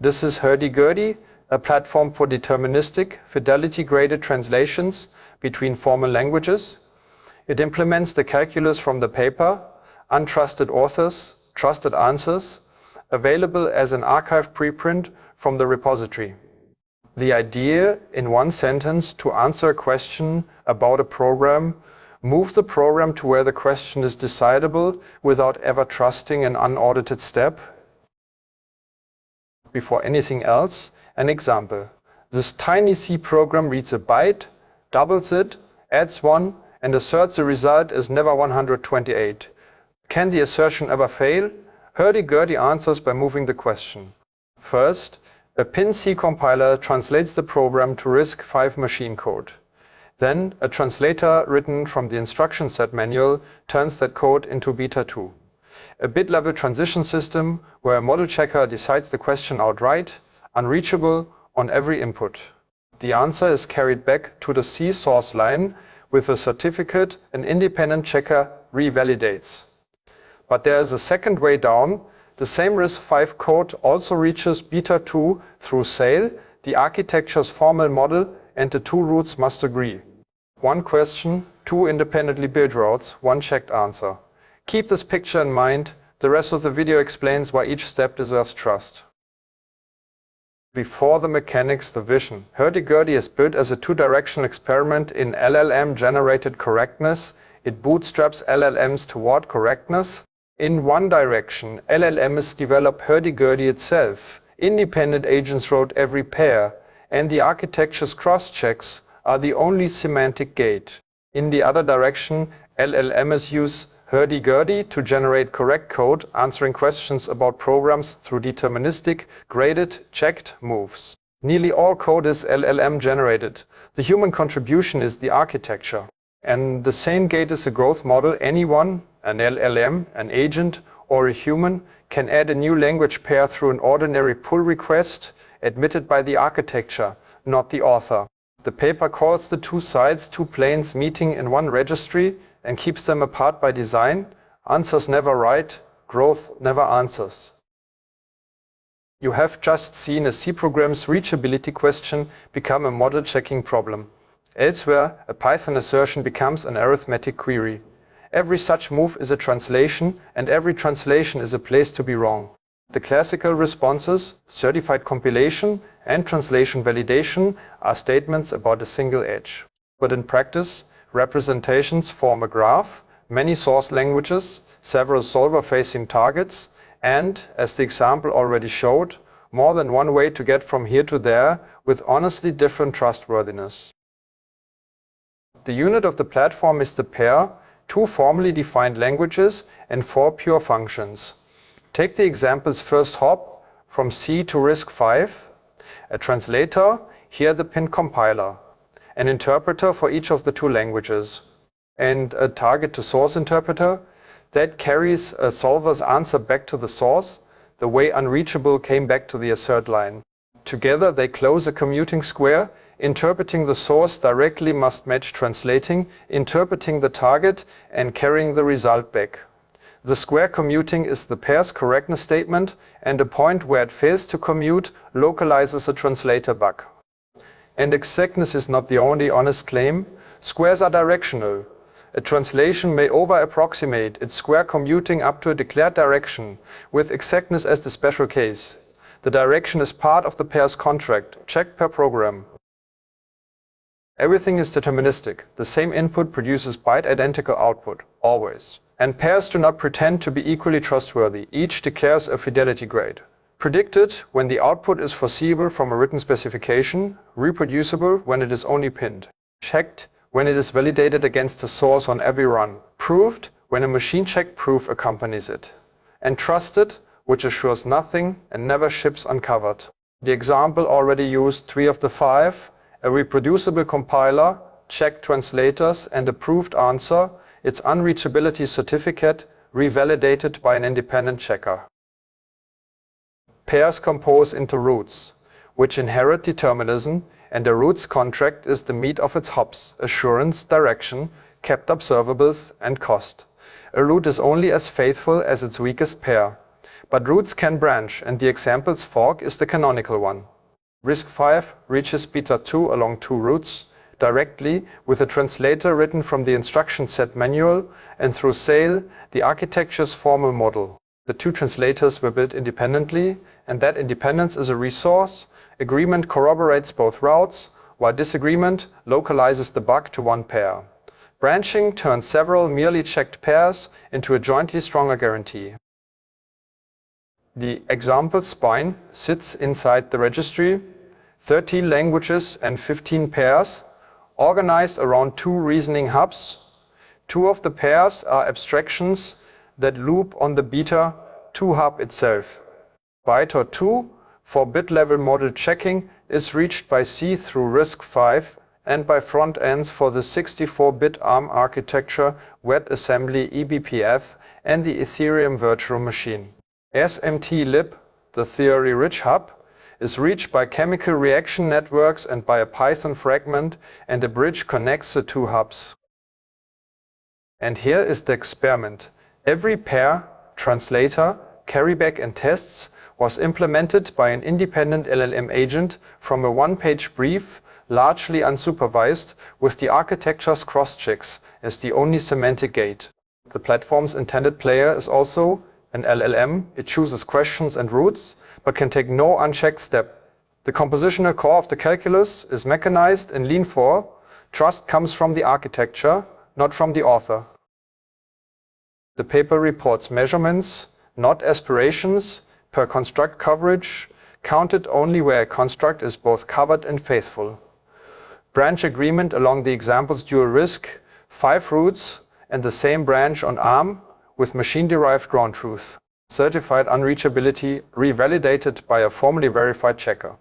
This is hurdy-gurdy, a platform for deterministic, fidelity-graded translations between formal languages. It implements the calculus from the paper, Untrusted Authors, Trusted Answers, available as an archive preprint from the repository. The idea, in one sentence, to answer a question about a program, move the program to where the question is decidable without ever trusting an unaudited step. Before anything else, an example. This tiny C program reads a byte, doubles it, adds 1, and asserts the result is never 128. Can the assertion ever fail? Hurdy-gurdy answers by moving the question. First, a pin-C compiler translates the program to RISC-V machine code. Then, a translator written from the instruction set manual turns that code into beta 2. A bit-level transition system where a model checker decides the question outright, unreachable on every input. The answer is carried back to the C source line with a certificate an independent checker revalidates. But there is a second way down. The same RISC-V code also reaches beta 2 through SAIL, the architecture's formal model, and the two routes must agree. One question, two independently built routes, one checked answer. Keep this picture in mind. The rest of the video explains why each step deserves trust. Before the mechanics, the vision. Hurdy-gurdy is built as a two-directional experiment in LLM-generated correctness. It bootstraps LLMs toward correctness. In one direction, LLMs develop hurdy-gurdy itself. Independent agents wrote every pair, and the architecture's cross-checks are the only semantic gate. In the other direction, LLMs use hurdy-gurdy to generate correct code, answering questions about programs through deterministic, graded, checked moves. Nearly all code is LLM-generated. The human contribution is the architecture. And the same gate is a growth model. Anyone, an LLM, an agent, or a human, can add a new language pair through an ordinary pull request admitted by the architecture, not the author. The paper calls the two sides two planes meeting in one registry and keeps them apart by design. Answers never write, growth never answers. You have just seen a C program's reachability question become a model checking problem. Elsewhere, a Python assertion becomes an arithmetic query. Every such move is a translation, and every translation is a place to be wrong. The classical responses, certified compilation and translation validation, are statements about a single edge. But in practice, representations form a graph, many source languages, several solver-facing targets, and, as the example already showed, more than one way to get from here to there with honestly different trustworthiness. The unit of the platform is the pair, two formally defined languages and four pure functions. Take the example's first hop from C to RISC-V, a translator, here the pin compiler, an interpreter for each of the two languages, and a target to source interpreter that carries a solver's answer back to the source, the way unreachable came back to the assert line. Together they close a commuting square. Interpreting the source directly must match translating, interpreting the target, and carrying the result back. The square commuting is the pair's correctness statement, and a point where it fails to commute localizes a translator bug. And exactness is not the only honest claim. Squares are directional. A translation may over-approximate its square commuting up to a declared direction, with exactness as the special case. The direction is part of the pair's contract, checked per program. Everything is deterministic. The same input produces byte-identical output, always. And pairs do not pretend to be equally trustworthy. Each declares a fidelity grade. Predicted when the output is foreseeable from a written specification, reproducible when it is only pinned. Checked when it is validated against the source on every run. Proved when a machine check proof accompanies it. And trusted, which assures nothing and never ships uncovered. The example already used 3 of the 5. A reproducible compiler, checked translators, and a proved answer, its unreachability certificate revalidated by an independent checker. Pairs compose into roots, which inherit determinism, and a root's contract is the meat of its hops, assurance, direction, kept observables, and cost. A root is only as faithful as its weakest pair. But roots can branch, and the example's fork is the canonical one. RISC-V reaches beta 2 along two roots, directly with a translator written from the instruction set manual and through SAIL, the architecture's formal model. The two translators were built independently, and that independence is a resource. Agreement corroborates both routes, while disagreement localizes the bug to one pair. Branching turns several merely checked pairs into a jointly stronger guarantee. The example spine sits inside the registry, 13 languages and 15 pairs, organized around two reasoning hubs. Two of the pairs are abstractions that loop on the beta 2 hub itself. Byte 2 for bit-level model checking is reached by C through RISC-V and by front ends for the 64-bit ARM architecture, wet assembly eBPF, and the Ethereum virtual machine. SMT-lib, the theory-rich hub, is reached by chemical reaction networks and by a Python fragment, and a bridge connects the two hubs. And here is the experiment. Every pair, translator, carryback and tests was implemented by an independent LLM agent from a one-page brief, largely unsupervised, with the architecture's cross-checks as the only semantic gate. The platform's intended player is also an LLM. It chooses questions and routes, but can take no unchecked step. The compositional core of the calculus is mechanized in Lean 4. Trust comes from the architecture, not from the author. The paper reports measurements, not aspirations, per construct coverage, counted only where a construct is both covered and faithful. Branch agreement along the example's dual RISC, 5 roots, and the same branch on ARM with machine-derived ground truth. Certified unreachability revalidated by a formally verified checker.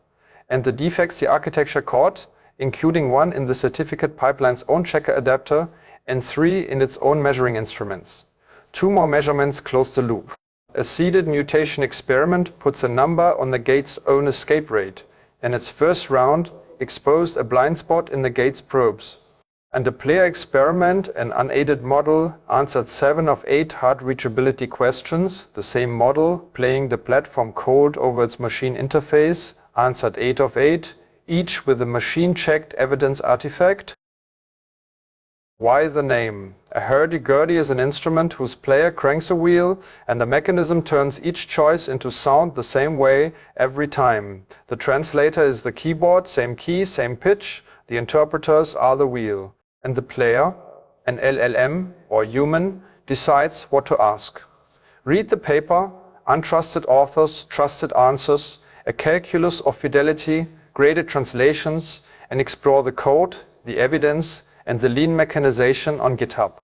And the defects the architecture caught, including one in the certificate pipeline's own checker adapter and 3 in its own measuring instruments. 2 more measurements close the loop. A seeded mutation experiment puts a number on the gate's own escape rate, and its first round exposed a blind spot in the gate's probes. And a player experiment, an unaided model, answered 7 of 8 hard reachability questions. The same model, playing the platform cold over its machine interface, answered 8 of 8, each with a machine-checked evidence artifact. Why the name? A hurdy-gurdy is an instrument whose player cranks a wheel, and the mechanism turns each choice into sound the same way every time. The translator is the keyboard, same key, same pitch. The interpreters are the wheel. And the player, an LLM or human, decides what to ask. Read the paper, Untrusted Authors, Trusted Answers, a calculus of fidelity-graded translations, and explore the code, the evidence, and the lean mechanization on GitHub.